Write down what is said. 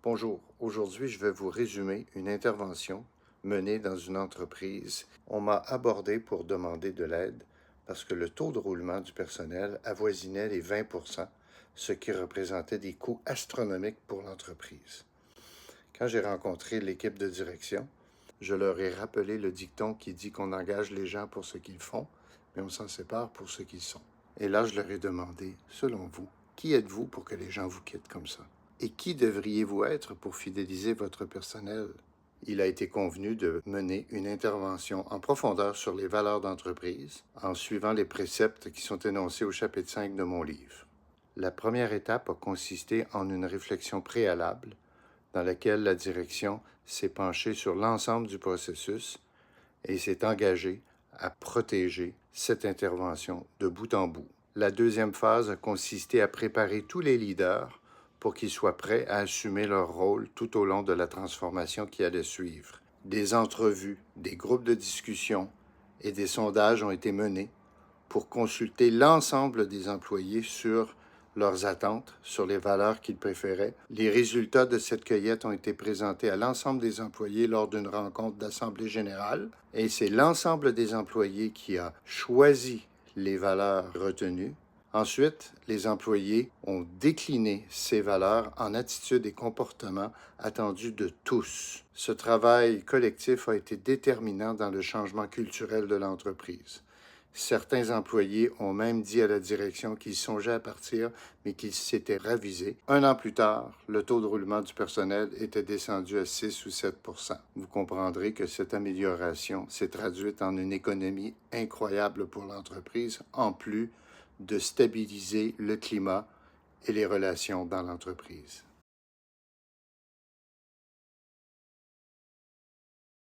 Bonjour, aujourd'hui je vais vous résumer une intervention menée dans une entreprise. On m'a abordé pour demander de l'aide parce que le taux de roulement du personnel avoisinait les 20%, ce qui représentait des coûts astronomiques pour l'entreprise. Quand j'ai rencontré l'équipe de direction, je leur ai rappelé le dicton qui dit qu'on engage les gens pour ce qu'ils font, mais on s'en sépare pour ce qu'ils sont. Et là, je leur ai demandé, selon vous, qui êtes-vous pour que les gens vous quittent comme ça? Et qui devriez-vous être pour fidéliser votre personnel? Il a été convenu de mener une intervention en profondeur sur les valeurs d'entreprise en suivant les préceptes qui sont énoncés au chapitre 5 de mon livre. La première étape a consisté en une réflexion préalable dans laquelle la direction s'est penchée sur l'ensemble du processus et s'est engagée à protéger cette intervention de bout en bout. La deuxième phase a consisté à préparer tous les leaders pour qu'ils soient prêts à assumer leur rôle tout au long de la transformation qui allait suivre. Des entrevues, des groupes de discussion et des sondages ont été menés pour consulter l'ensemble des employés sur leurs attentes, sur les valeurs qu'ils préféraient. Les résultats de cette cueillette ont été présentés à l'ensemble des employés lors d'une rencontre d'assemblée générale et c'est l'ensemble des employés qui a choisi les valeurs retenues. Ensuite, les employés ont décliné ces valeurs en attitudes et comportements attendus de tous. Ce travail collectif a été déterminant dans le changement culturel de l'entreprise. Certains employés ont même dit à la direction qu'ils songeaient à partir, mais qu'ils s'étaient ravisés. 1 an plus tard, le taux de roulement du personnel était descendu à 6 ou 7 %. Vous comprendrez que cette amélioration s'est traduite en une économie incroyable pour l'entreprise, en plus de stabiliser le climat et les relations dans l'entreprise.